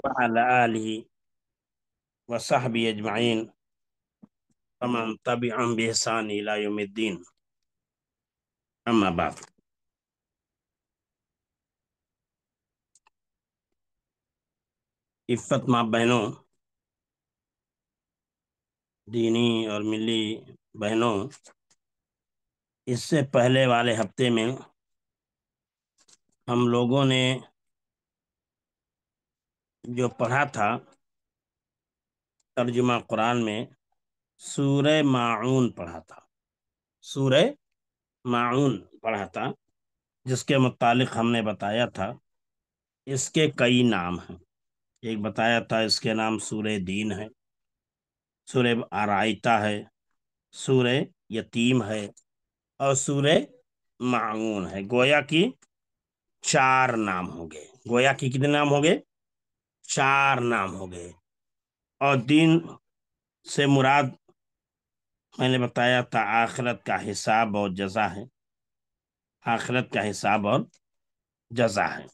وعلى آله وصحبه أجمعين ومن تبعهم بإحسان إلى يوم الدين أما بعد. عفت ماں بہنوں، دینی اور ملی بہنوں، اس سے پہلے والے ہفتے میں ہم لوگوں نے جو پڑھا تھا ترجمہ قرآن میں سورہ ماعون پڑھا تھا، سورہ ماعون پڑھا تھا، جس کے متعلق ہم نے بتایا تھا اس کے کئی نام ہیں۔ ایک بتایا تھا اس کے نام سورہ دین ہے، سورہ آرائتہ ہے، سورہ یتیم ہے اور سورہ ماعون ہے۔ گویا کی 4 نام ہو گئے، گویا کی کتنے نام ہو گئے؟ 4 نام ہو گئے۔ اور دین سے مراد میں نے بتایا تھا آخرت کا حساب اور جزا ہے، آخرت کا حساب اور جزا ہے۔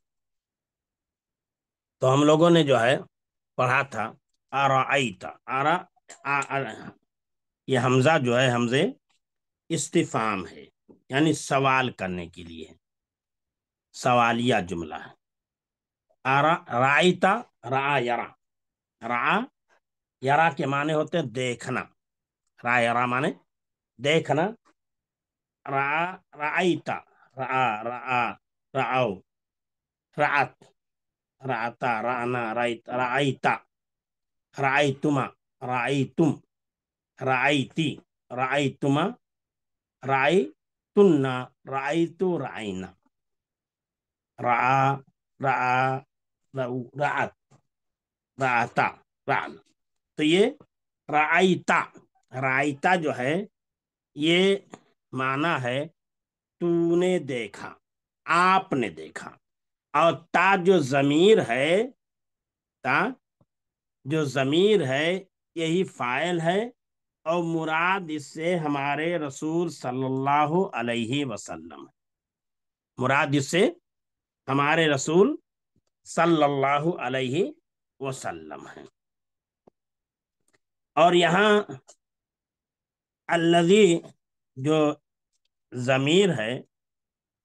تو ہم لوگوں نے جو ہے پڑھا تھا آرائیتا، یہ حمزہ جو ہے حمزے استفہام ہے، یعنی سوال کرنے کے لیے، سوالیہ جملہ ہے۔ رائیتا، را یرا، را یرا کے معنی ہوتے ہیں دیکھنا، را یرا معنی دیکھنا، رائیتا، رآؤ، رعت، رعتا، رعنا، رعیتا، رعیتما، رعیتم، رعیتی، رعیتما، رعیتن، رعیتو، رعینا، رعا، رعا، رعت، رعتا، رعنا۔ تو یہ رعیتا، رعیتا جو ہے یہ معنی ہے تو نے دیکھا، آپ نے دیکھا، اور تا جو ضمیر ہے، تا جو ضمیر ہے یہی فاعل ہے، اور مراد اس سے ہمارے رسول صلی اللہ علیہ وسلم، مراد اس سے ہمارے رسول صلی اللہ علیہ وسلم ہے۔ اور یہاں الذی جو ضمیر ہے،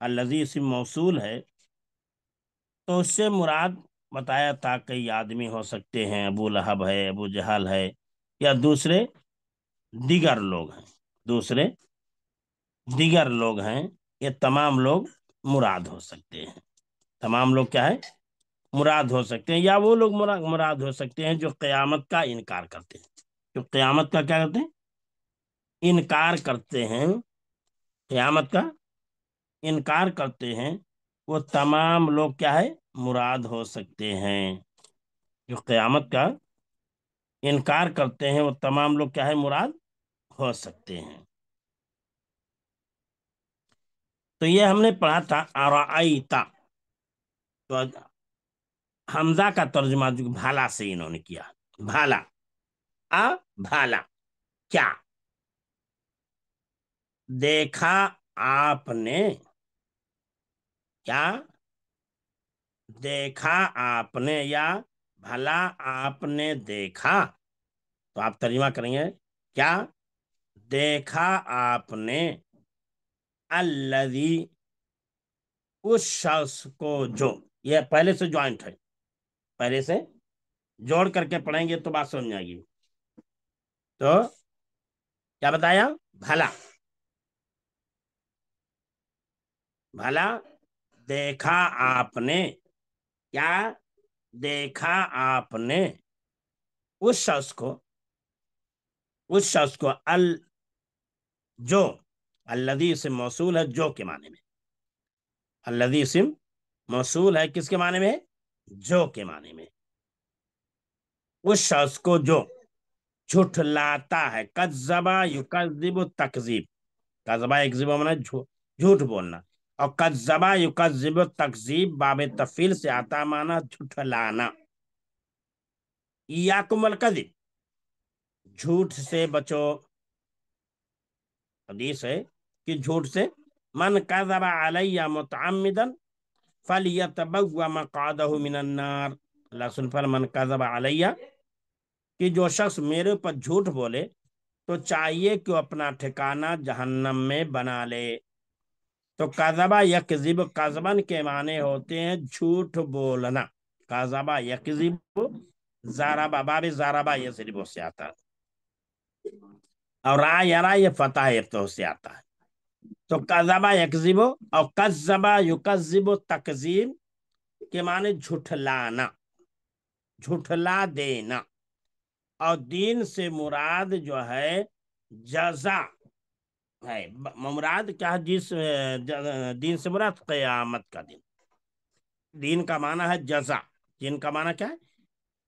الذی اسم موصول ہے، تو اس سے مراد بتایا تھا کئی آدمی ہو سکتے ہیں، ابو لہب ہے، ابو جہل ہے، یا دوسرے دیگر لوگ ہیں، دوسرے دیگر لوگ ہیں، یہ تمام لوگ مراد ہو سکتے ہیں، تمام لوگ کیا ہے؟ مراد ہو سکتے ہیں، یا وہ لوگ مراد ہو سکتے ہیں جو قیامت کا انکار کرتے ہیں، جو قیامت کا کیا کرتے ہیں؟ انکار کرتے ہیں، قیامت کا انکار کرتے ہیں، وہ تمام لوگ کیا ہے؟ مراد ہو سکتے ہیں، جو قیامت کا انکار کرتے ہیں وہ تمام لوگ کیا ہے؟ مراد ہو سکتے ہیں۔ تو یہ ہم نے پڑھا تھا آرائیتا، تو حمزہ کا ترجمہ بھالا سے انہوں نے کیا، بھالا، بھالا کیا دیکھا آپ نے، کیا دیکھا آپ نے، یا بھلا آپ نے دیکھا، تو آپ ترجمہ کریں گے کیا دیکھا آپ نے، الذی اس شخص کو جو، یہ پہلے سے جوائنٹ ہے، پہلے سے جوڑ کر کے پڑھیں گے تو بات سمجھ آئے گی۔ تو کیا بتایا؟ بھلا، بھلا دیکھا آپ نے، کیا دیکھا آپ نے اس شخص کو، اس شخص کو، جو، الذی اسم موصول ہے جو کے معنی میں، الذی اسم موصول ہے کس کے معنی میں؟ جو کے معنی میں، اس شخص کو جو جھٹلاتا ہے، کذبا یکذب تکذیب، کذبا یکذب معنی جھوٹ بولنا، اور کذبا یکذب تکذیب باب تفعیل سے آتا معنی جھٹلانا۔ ایاکم الکذب، جھوٹ سے بچو، حدیث ہے کہ جھوٹ سے، من کذب علی متعمدا فلیتبوأ مقعدہ من النار، اللہ سن پر من کذب علیہ، کہ جو شخص میرے اوپر جھوٹ بولے تو چاہیے کہ وہ اپنا ٹھکانہ جہنم میں بنا لے۔ تو کذبا یکذب، کذبن کے معنی ہوتے ہیں جھوٹ بولنا۔ کذبا یکذب، زاربا، باب زاربا یضرب سے آتا ہے، اور را یرا یہ فتح یفتح سے آتا ہے۔ تو کذبا یکذب اور کذبا یکذب، تکذیب کے معنی جھٹلانا، جھٹلا دینا۔ اور دین سے مراد جو ہے جزا ہے، مراد کیا ہے؟ دین سے مراد قیامت کا دن۔ دین کا معنی ہے جزا، دین کا معنی کیا ہے؟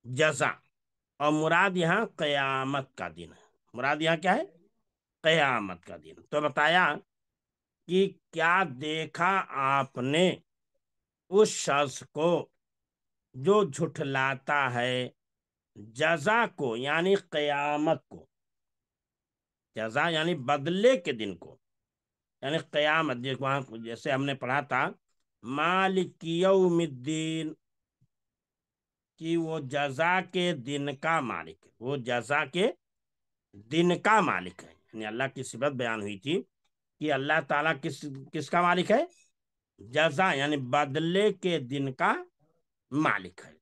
جزا۔ اور مراد یہاں قیامت کا دن ہے، مراد یہاں کیا ہے؟ قیامت کا دن۔ تو بتایا کہ کیا دیکھا آپ نے اس شخص کو جو جھٹلاتا ہے جزا کو، یعنی قیامت کو، جزا یعنی بدلے کے دن کو، یعنی قیامت، جیسے ہم نے پڑھا تھا مالک یوم الدین، کہ وہ جزا کے دن کا مالک ہے، وہ جزا کے دن کا مالک ہے۔ یعنی اللہ کی صفت بیان ہوئی تھی کہ اللہ تعالیٰ کس کا مالک ہے؟ جزا یعنی بدلے کے دن کا مالک ہے۔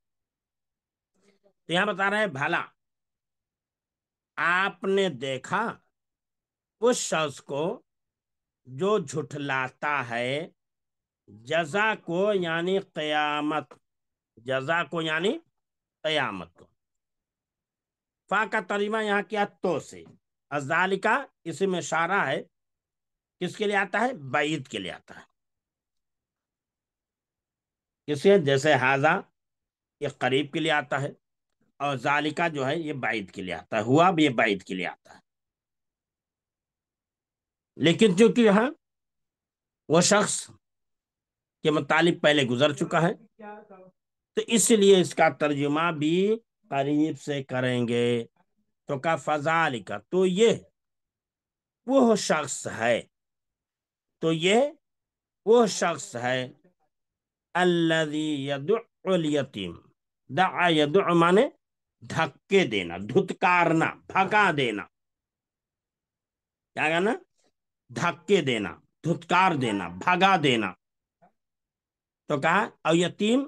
تو یہاں بتا رہے ہیں بھلا آپ نے دیکھا اس شخص کو جو جھٹلاتا ہے جزا کو، یعنی قیامت، جزا کو یعنی قیامت کو۔ فا کا ترجمہ یہاں کیا؟ تو سے، ذالکا اسم اشارہ ہے، کس کے لیے آتا ہے؟ بعید کے لیے آتا ہے۔ کس کے؟ جیسے ہاذا یہ قریب کے لیے آتا ہے، اور ذالکا جو ہے یہ بعید کے لیے آتا ہے، ہوا بھی یہ بعید کے لیے آتا ہے۔ لیکن چونکہ یہاں وہ شخص کے متعلق پہلے گزر چکا ہے، تو اس لیے اس کا ترجمہ بھی قریب سے کریں گے۔ تو کا فذالکا، تو یہ وہ شخص ہے، تو یہ وہ شخص ہے الذی یدع الیتیم، دعا یدع مانے دھکے دینا، دھتکارنا، بھگا دینا، کیا کہنا؟ دھکے دینا، دھتکار دینا، بھگا دینا۔ تو کہا اور یتیم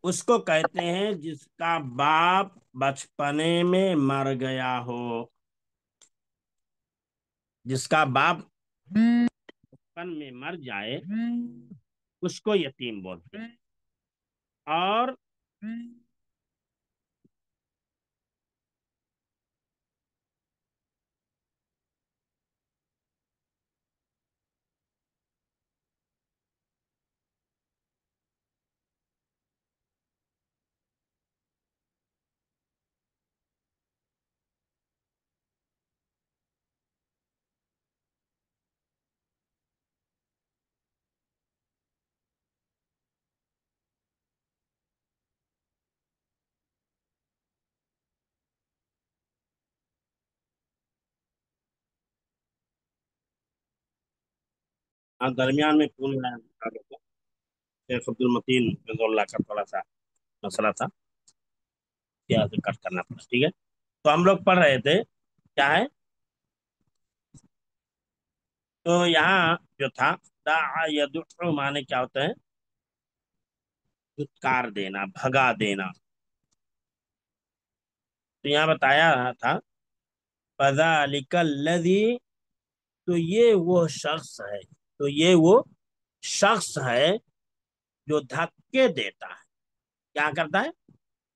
اس کو کہتے ہیں جس کا باپ بچپنے میں مر گیا ہو، جس کا باپ بچپن میں مر جائے اس کو یتیم بولتے ہیں۔ اور درمیان میں پھول شیخ عبد المتین رضی اللہ کا تھوڑا سا مسئلہ تھا، کیا کٹ کرنا پڑا، ٹھیک ہے۔ تو ہم لوگ پڑھ رہے تھے کیا ہے؟ تو یہاں جو تھا دعا یدعو مانے کیا ہوتا ہے؟ دھتکار دینا، بھگا دینا۔ تو یہاں بتایا تھا فذالک الذی، تو یہ وہ شخص ہے، تو یہ وہ شخص ہے جو دھکے دیتا ہے، کیا کرتا ہے؟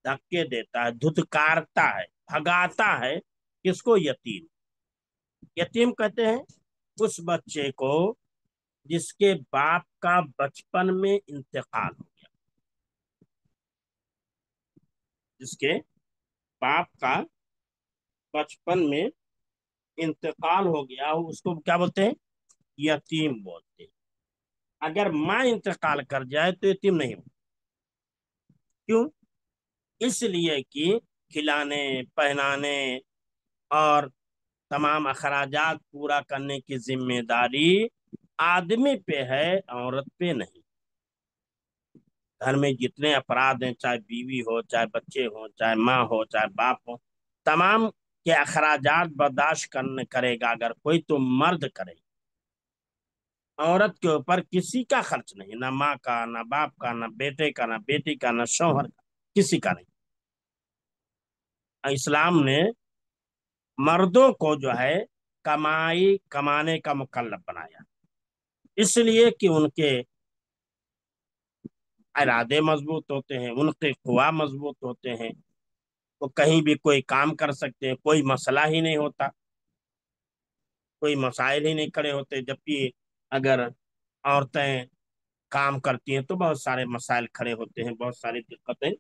دھکے دیتا ہے، دھتکارتا ہے، بھگاتا ہے، کس کو؟ یتیم۔ یتیم کہتے ہیں اس بچے کو جس کے باپ کا بچپن میں انتقال ہو گیا، جس کے باپ کا بچپن میں انتقال ہو گیا اس کو کیا بولتے ہیں؟ یتیم بولتے ہیں۔ اگر ماں انتقال کر جائے تو یتیم نہیں ہو، کیوں؟ اس لیے کہ کھلانے، پہنانے اور تمام اخراجات پورا کرنے کی ذمہ داری آدمی پہ ہے، عورت پہ نہیں۔ گھر میں جتنے افراد ہیں، چاہے بیوی ہو، چاہے بچے ہوں، چاہے ماں ہو، چاہے باپ ہو، تمام کے اخراجات برداشت کرے گا اگر کوئی، تو مرد کرے گا۔ عورت کے اوپر کسی کا خرچ نہیں، نہ ماں کا، نہ باپ کا، نہ بیٹے کا، نہ بیٹی کا، نہ شوہر کا، کسی کا نہیں۔ اسلام نے مردوں کو جو ہے کمانے کا مکلف بنایا، اس لیے کہ ان کے ارادے مضبوط ہوتے ہیں، ان کے قوا مضبوط ہوتے ہیں، وہ کہیں بھی کوئی کام کر سکتے ہیں، کوئی مسئلہ ہی نہیں ہوتا، کوئی مسائل ہی نہیں کھڑے ہوتے۔ جبکہ اگر عورتیں کام کرتی ہیں تو بہت سارے مسائل کھڑے ہوتے ہیں، بہت ساری دقتیں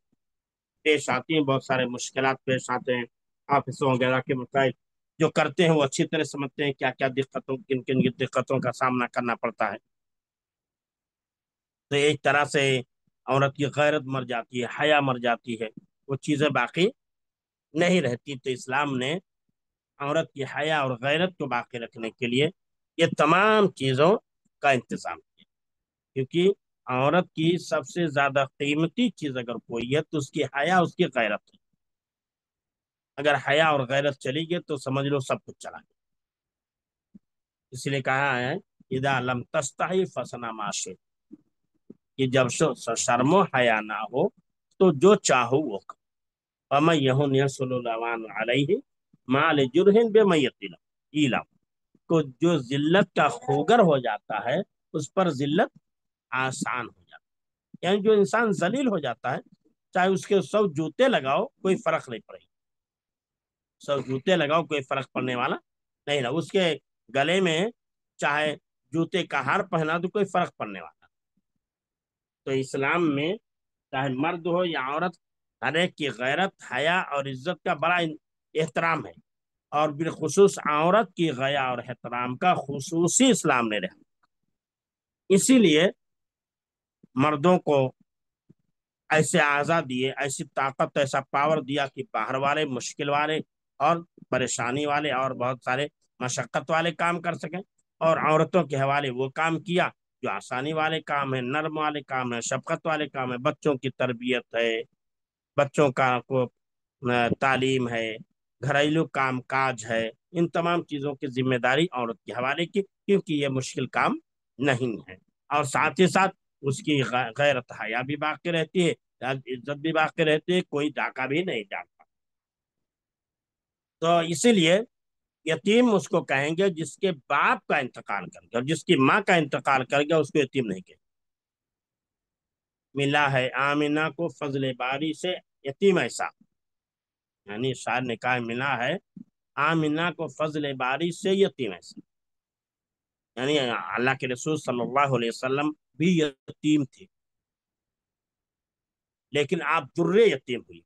پیش آتی ہیں، بہت سارے مشکلات پیش آتے ہیں۔ آفسوں وغیرہ کے مسائل جو کرتے ہیں وہ اچھی طرح سمجھتے ہیں کیا کیا دقتوں، کن کن دقتوں کا سامنا کرنا پڑتا ہے۔ تو ایک طرح سے عورت کی غیرت مر جاتی ہے، حیا مر جاتی ہے، وہ چیزیں باقی نہیں رہتی۔ تو اسلام نے عورت کی حیا اور غیرت کو باقی رکھنے کے لیے یہ تمام چیزوں کا انتظام کیا، کیونکہ عورت کی سب سے زیادہ قیمتی چیز اگر کوئی ہے تو اس کی حیا، اس کی غیرت ہے۔ اگر حیا اور غیرت چلی گئی تو سمجھ لو سب کچھ چلا گیا۔ اس لیے کہا ہے اذا لم تستحی فصنع ما شئت، کہ جب شرم و حیا نہ ہو تو جو چاہو وہ کر۔ ومن یہن یصل العوان علیہ ما لجرح بمیت ایلم، کو جو ذلت کا خوگر ہو جاتا ہے اس پر ذلت آسان ہو جاتا ہے۔ یعنی جو انسان ذلیل ہو جاتا ہے، چاہے اس کے 100 جوتے لگاؤ کوئی فرق نہیں پڑے گا، 100 جوتے لگاؤ کوئی فرق پڑنے والا نہیں نا، اس کے گلے میں چاہے جوتے کا ہار پہنا تو کوئی فرق پڑنے والا۔ تو اسلام میں چاہے مرد ہو یا عورت، ہر ایک کی غیرت، حیا اور عزت کا بڑا احترام ہے، اور بالخصوص عورت کی حیا اور احترام کا خصوصی اسلام نے رہا۔ اسی لیے مردوں کو ایسے آزاد دیے، ایسی طاقت، ایسا پاور دیا کہ باہر والے، مشکل والے اور پریشانی والے اور بہت سارے مشقت والے کام کر سکیں، اور عورتوں کے حوالے وہ کام کیا جو آسانی والے کام ہے، نرم والے کام ہے، شفقت والے کام ہے، بچوں کی تربیت ہے، بچوں کا کو تعلیم ہے، گھریلو کام کاج ہے، ان تمام چیزوں کی ذمہ داری عورت کے حوالے کی، کیونکہ یہ مشکل کام نہیں ہے۔ اور ساتھ ہی ساتھ اس کی غیرت حیا بھی باقی رہتی ہے، عزت بھی باقی رہتی ہے، کوئی ڈاکہ بھی نہیں ڈالتا۔ تو اسی لیے یتیم اس کو کہیں گے جس کے باپ کا انتقال کر گیا، اور جس کی ماں کا انتقال کر گیا اس کو یتیم نہیں کہیں۔ ملا ہے آمینہ کو فضل باری سے یتیم ایسا، یعنی شاعر نے کہا ملا ہے آمینہ کو فضل باری سے یتیم ایسا، یعنی اللہ کے رسول صلی اللہ علیہ وسلم بھی یتیم تھے، لیکن آپ در یتیم ہوئی۔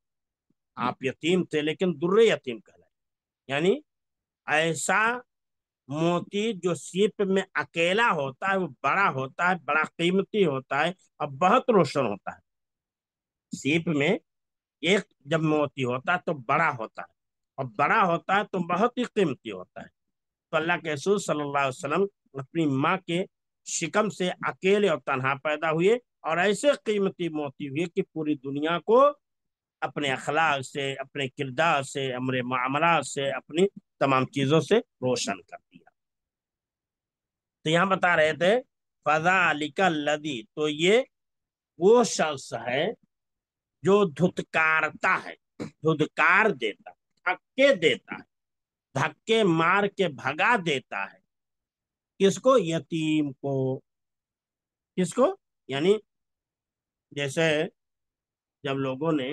آپ یتیم تھے لیکن در یتیم کہلائے، یعنی ایسا موتی جو سیپ میں اکیلا ہوتا ہے وہ بڑا ہوتا ہے، بڑا قیمتی ہوتا ہے اور بہت روشن ہوتا ہے۔ سیپ میں ایک جب موتی ہوتا ہے تو بڑا ہوتا ہے، اور بڑا ہوتا ہے تو بہت ہی قیمتی ہوتا ہے۔ تو اللہ کے رسول صلی اللہ علیہ وسلم اپنی ماں کے شکم سے اکیلے اور تنہا پیدا ہوئے، اور ایسے قیمتی موتی ہوئے کہ پوری دنیا کو اپنے اخلاق سے، اپنے کردار سے، اپنے معاملات سے، اپنی تمام چیزوں سے روشن کر دیا۔ تو یہاں بتا رہے تھے فذالک الذی، تو یہ وہ شخص ہے جو دھتکارتا ہے، دھتکار دیتا، دھکے دیتا ہے، دھکے مار کے بھگا دیتا ہے، کس کو؟ یتیم کو۔ کس کو؟ یعنی جیسے جب لوگوں نے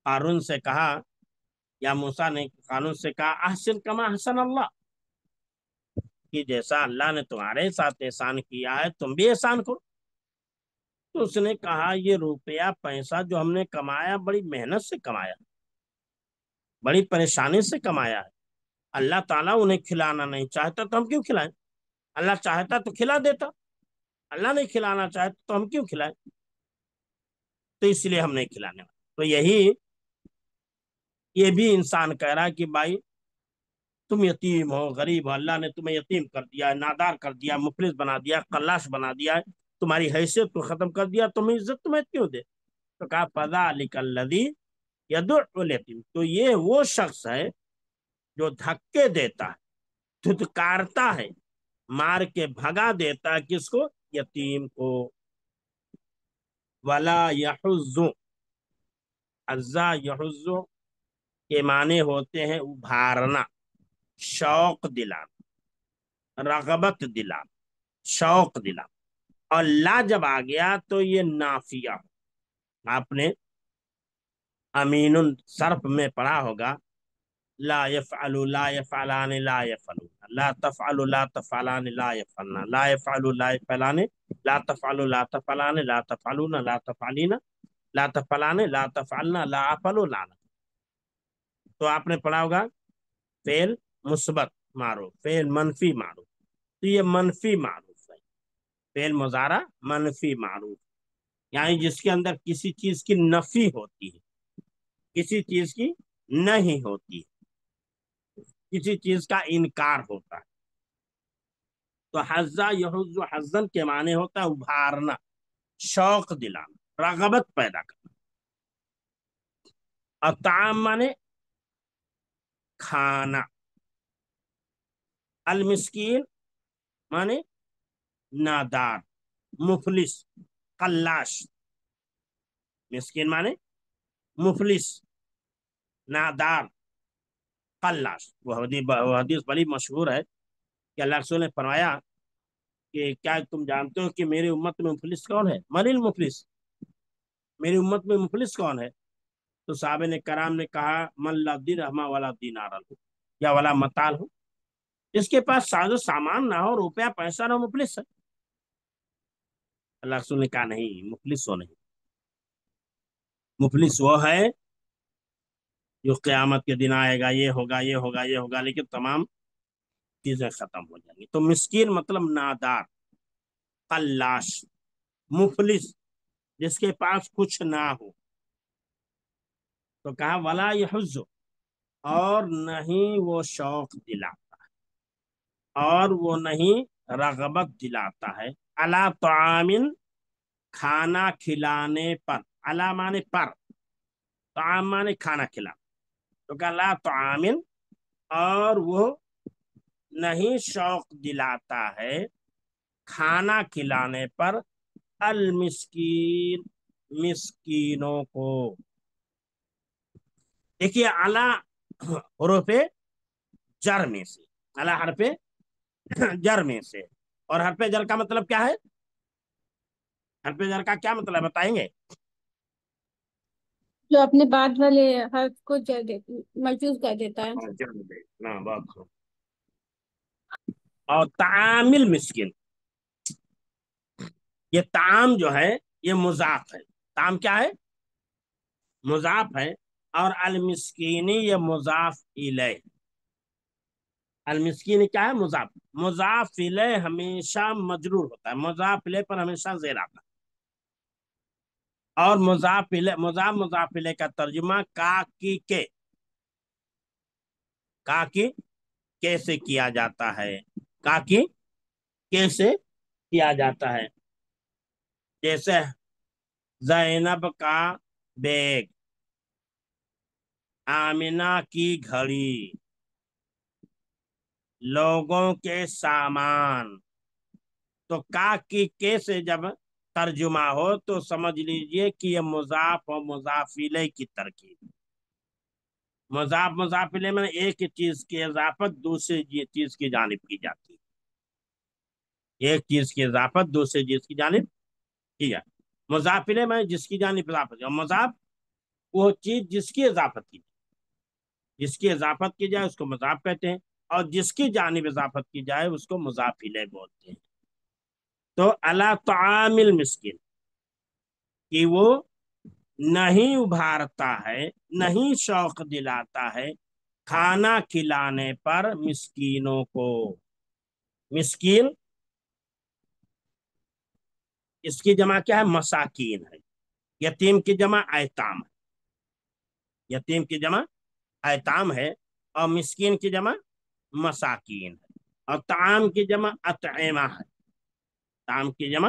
قارون سے کہا، یا موسیٰ نے قارون سے کہا احسن کما احسن اللہ، کہ جیسا اللہ نے تمہارے ساتھ احسان کیا ہے تم بھی احسان کرو۔ تو اس نے کہا یہ روپیہ پیسہ جو ہم نے کمایا بڑی محنت سے کمایا، بڑی پریشانی سے کمایا ہے، اللہ تعالیٰ انہیں کھلانا نہیں چاہتا تو ہم کیوں کھلائیں؟ اللہ چاہتا تو کھلا دیتا، اللہ نہیں کھلانا چاہتا تو ہم کیوں کھلائیں؟ تو اس لیے ہم نہیں کھلانے والے۔ تو یہ بھی انسان کہہ رہا ہے کہ بھائی تم یتیم ہو، غریب ہو، اللہ نے تمہیں یتیم کر دیا ہے، نادار کر دیا، مفلس بنا دیا، قلاش بنا دیا ہے، تمہاری حیثیت کو ختم کر دیا، تمہیں عزت تمہیں کیوں دے؟ تو کہا فذلک الذی یدع الیتیم، تو یہ وہ شخص ہے جو دھکے دیتا ہے، دھتکارتا ہے، مار کے بھگا دیتا ہے کس کو؟ یتیم کو۔ ولا یحض، عزا یحض کے معنی ہوتے ہیں ابھارنا، شوق دلانا، رغبت دلانا، شوق دلانا۔ اور لا جب آ گیا تو یہ نافیہ، آپ نے امین صرف میں پڑھا ہوگا، لا يفعل لا يفعلان لا يفعلون، لا تفعل لا تفعلان لا يفعلن، لا يفعل لا يفعلان، لا تفعل لا تفعلان لا تفعلون لا تفعلين، لا تفعلان لا تفعلن لا افعل لا۔ تو آپ نے پڑھا ہوگا فعل مثبت معروف، فعل منفی معروف، تو یہ منفی معروف ہے، فعل مضارع منفی معروف، یعنی جس کے اندر کسی چیز کی نفی ہوتی ہے، کسی چیز کی نہیں ہوتی، کسی چیز کا انکار ہوتا ہے۔ تو حزا یحز حزن کے معنی ہوتا ہے ابھارنا، شوق دلانا، رغبت پیدا کرنا۔ اور طعام معنی کھانا، المسکین معنی نادار، مفلس، قلاش، مسکین معنی مفلس، نادار، قلاش۔ وہ حدیث بڑی مشہور ہے کہ اللہ رسول نے فرمایا کہ کیا تم جانتے ہو کہ میری امت میں مفلس کون ہے؟ من المفلس، میری امت میں مفلس کون ہے؟ تو صحابہ نے کرام نے کہا من لا درہم ولا دینار ہو یا ولا متال ہو، جس کے پاس ساز و سامان نہ ہو، روپیہ پیسہ نہ ہو، مفلس ہے۔ اللہ رسول نے کہا نہیں، مفلس ہو نہیں، مفلس وہ ہے جو قیامت کے دن آئے گا، یہ ہوگا یہ ہوگا یہ ہوگا، لیکن تمام چیزیں ختم ہو جائیں گی۔ تو مسکین مطلب نادار، قلاش، مفلس جس کے پاس کچھ نہ ہو۔ تو کہا ولا یحز، اور نہیں وہ شوق دلاتا، اور وہ نہیں رغبت دلاتا ہے، علی طعام کھانا کھلانے پر، علی مانے پر، طعام مانے کھانا کھلا، تو کہا لا طعام، اور وہ نہیں شوق دلاتا ہے کھانا کھلانے پر، المسکین مسکینوں کو۔ دیکھیے اعلی حروف جر میں سے، اعلی حرف جر میں سے، اور حرف جر کا مطلب کیا ہے؟ حرف جر کا کیا مطلب بتائیں گے؟ جو اپنے بعد والے حرف کو مرجوز کر دیتا ہے۔ اور تعامل مسکین، یہ تعام جو ہے یہ مضاف ہے، تعام کیا ہے؟ مضاف ہے، اور المسکینی یہ مضاف الیہ، المسکین کیا ہے؟ مضاف، مضاف الیہ ہمیشہ مجرور ہوتا ہے، مضاف الیہ پر ہمیشہ زیر آتا ہے۔ اور مضاف الیہ، مضاف الیہ کا ترجمہ کا کی کے، کا کی کیسے کیا جاتا ہے، کا کی کیسے کیا جاتا ہے؟ جیسے زینب کا بیگ، آمنہ کی گھڑی، لوگوں کے سامان۔ تو کا کی کیسے جب ترجمہ ہو تو سمجھ لیجئے کہ یہ مضاف و مضاف الیہ کی ترکیب، مضاف مضاف الیہ میں ایک چیز کی اضافت دوسری چیز کی جانب کی جاتی ہے، ایک چیز کی اضافت دوسری چیز کی جانب کی جاتی ہے۔ مضاف الیہ میں جس کی جانب اضافت، اور مضاف وہ چیز جس کی اضافت کی جائے، جس کی اضافت کی جائے اس کو مضاف کہتے ہیں، اور جس کی جانب اضافت کی جائے اس کو مضاف الیہ بولتے ہیں۔ تو علی طعام المسکین، کہ وہ نہیں ابھارتا ہے، نہیں شوق دلاتا ہے کھانا کھلانے پر مسکینوں کو۔ مسکین اس کی جمع کیا ہے؟ مساکین ہے۔ یتیم کی جمع ایتام ہے، یتیم کی جمع ایتام ہے، اور مسکین کی جمع مساکین ہے، اور طعام کی جمع اطعمہ ہے، طعام کی جمع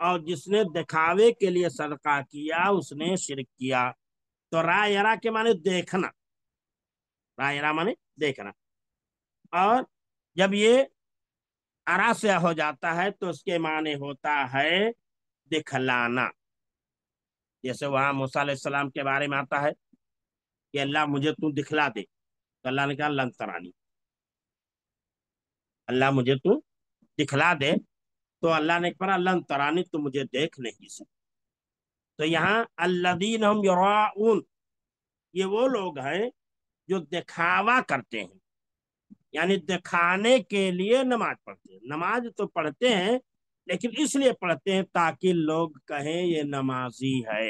اور جس نے دکھاوے کے لیے صدقہ کیا اس نے شرک کیا۔ تو را یرا کے معنی دیکھنا، را یرا معنی دیکھنا، اور جب یہ ارا سے ہو جاتا ہے تو اس کے معنی ہوتا ہے دکھلانا۔ جیسے وہاں موسیٰ علیہ السلام کے بارے میں آتا ہے کہ اللہ مجھے تو دکھلا دے، تو اللہ نے کہا لن ترانی، اللہ مجھے تو دکھلا دے، تو اللہ نے کہا لن ترانی، تو مجھے دیکھ نہیں سکتے۔ تو یہاں الذین ہم یراؤن، یہ وہ لوگ ہیں جو دکھاوا کرتے ہیں، یعنی دکھانے کے لیے نماز پڑھتے ہیں۔ نماز تو پڑھتے ہیں لیکن اس لیے پڑھتے ہیں تاکہ لوگ کہیں یہ نمازی ہے،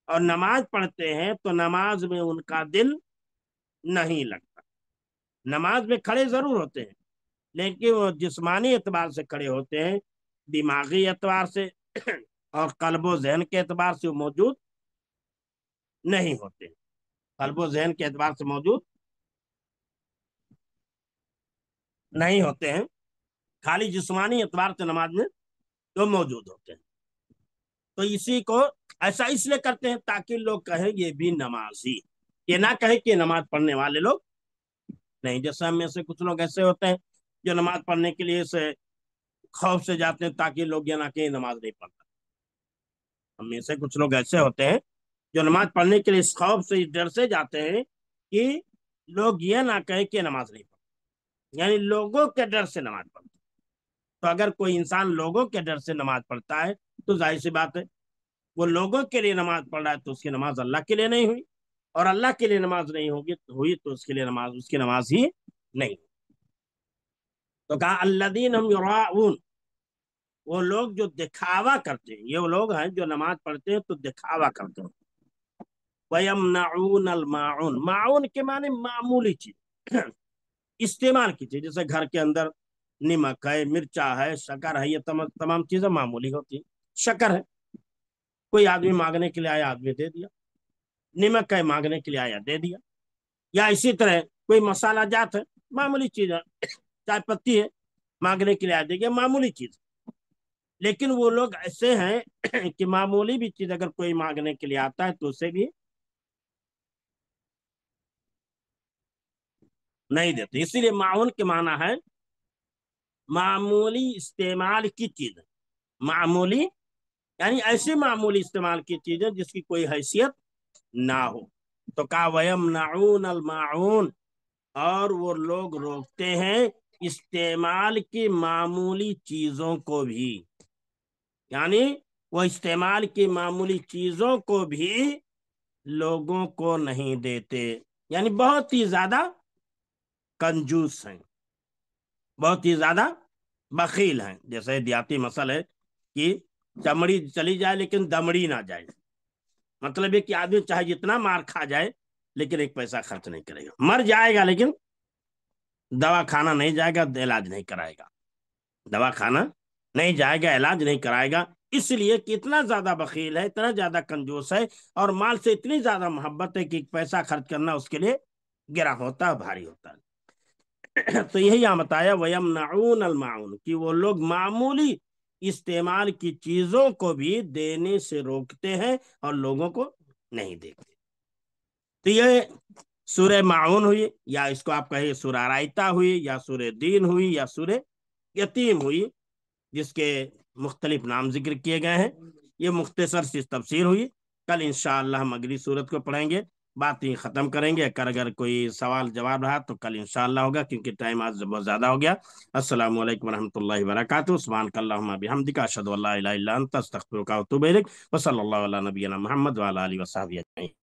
اور نماز پڑھتے ہیں تو نماز میں ان کا دل نہیں لگتا۔ نماز میں کھڑے ضرور ہوتے ہیں لیکن وہ جسمانی اعتبار سے کھڑے ہوتے ہیں، دماغی اعتبار سے اور قلب و ذہن کے اعتبار سے وہ موجود نہیں ہوتے، قلب و ذہن کے اعتبار سے موجود نہیں ہوتے ہیں، خالی جسمانی اعتبار سے نماز میں تو موجود ہوتے ہیں۔ تو اسی کو ایسا اس لیے کرتے ہیں تاکہ لوگ کہیں یہ بھی نمازی، یہ نہ کہیں کہ نماز پڑھنے والے لوگ نہیں۔ جیسے ہم میں سے کچھ لوگ ایسے ہوتے ہیں جو نماز پڑھنے کے لیے سے خوف سے جاتے ہیں تاکہ لوگ یہ نہ کہیں نماز نہیں پڑھتا۔ ہم میں سے کچھ لوگ ایسے ہوتے ہیں جو نماز پڑھنے کے لیے اس خوف سے، اس ڈر سے جاتے ہیں کہ لوگ یہ نہ کہیں کہ نماز نہیں پڑھتا، یعنی لوگوں کے ڈر سے نماز پڑھتا۔ تو اگر کوئی انسان لوگوں کے ڈر سے نماز پڑھتا ہے تو ظاہر سی بات ہے وہ لوگوں کے لیے نماز پڑھ رہا ہے، تو اس کی نماز اللہ کے لیے نہیں ہوئی، اور اللہ کے لیے نماز نہیں ہوئی تو اس کے لیے نماز، اس کی نماز ہی نہیں۔ تو کہا الذین ہم یراؤن، وہ لوگ جو دکھاوا کرتے ہیں، یہ وہ لوگ ہیں جو نماز پڑھتے ہیں تو دکھاوا کرتے ہیں۔ وَيَمْنَعُونَ الْمَاعُونَ، معون کے معنی معمولی چیز، استعمال کی چیز، جیسے گھر کے اندر نمک ہے، مرچا ہے، شکر ہے، یہ تمام چیزیں معمولی ہوتی ہیں۔ شکر ہے، کوئی آدمی مانگنے کے لیے آیا، آدمی دے دیا۔ نمک ہے، مانگنے کے لیے آیا، دے دیا۔ یا اسی طرح کوئی مسالہ جات ہے، معمولی چیز ہے، چائے پتی ہے، مانگنے کے لیے آ دے گیا، معمولی چیز۔ لیکن وہ لوگ ایسے ہیں کہ معمولی بھی چیز اگر کوئی مانگنے کے لیے آتا ہے تو اسے بھی نہیں دیتے۔ اسی لیے معاون کے معنی ہے معمولی استعمال کی چیز، معمولی یعنی ایسی معمولی استعمال کی چیز ہے جس کی کوئی حیثیت نہ ہو۔ تو کہا وَيَمْنَعُونَ الْمَاعُونَ، اور وہ لوگ روکتے ہیں استعمال کی معمولی چیزوں کو بھی، یعنی وہ استعمال کی معمولی چیزوں کو بھی لوگوں کو نہیں دیتے، یعنی بہت ہی زیادہ کنجوس ہیں، بہت ہی زیادہ بخیل ہیں۔ جیسے دیاتی مسئل ہے کہ چمڑی چلی جائے لیکن دمڑی نہ جائے، مطلب ہے کہ آدمی چاہے جتنا مار کھا جائے لیکن ایک پیسہ خرچ نہیں کرے گا، مر جائے گا لیکن دوا کھانا نہیں جائے گا، علاج نہیں کرائے گا، دوا کھانا نہیں جائے گا، علاج نہیں کرائے گا، اس لیے کہ اتنا زیادہ بخیل ہے، اتنا زیادہ کنجوس ہے، اور مال سے اتنی زیادہ محبت ہے کہ پیسہ خرچ کرنا اس کے لیے گرا ہوتا ہے، بھاری ہوتا ہے۔ تو یہی یہاں بتایا وَيَمْنَعُونَ الْمَاعُونَ، کہ وہ لوگ معمولی استعمال کی چیزوں کو بھی دینے سے روکتے ہیں اور لوگوں کو نہیں دیتے۔ تو یہ سورہ معون ہوئی، یا اس کو آپ کہیے سورہ رائتا ہوئی، یا سورہ دین ہوئی، یا سورہ یتیم ہوئی، جس کے مختلف نام ذکر کیے گئے ہیں۔ یہ مختصر سی تفسیر ہوئی۔ کل انشاءاللہ ہم اگلی سورت کو پڑھیں گے، بات ہی ختم کریں گے۔ اگر کوئی سوال جواب رہا تو کل انشاءاللہ ہوگا، کیونکہ ٹائم آج بہت زیادہ ہو گیا۔ السلام علیکم ورحمۃ اللہ وبرکاتہ۔ سبحانک اللہم بحمدک، اشہد ان لا الہ الا انت، استغفرک و اتوب الیک، وصلی اللہ علی نبینا محمد وعلی آلہ وصحبہ اجمعین۔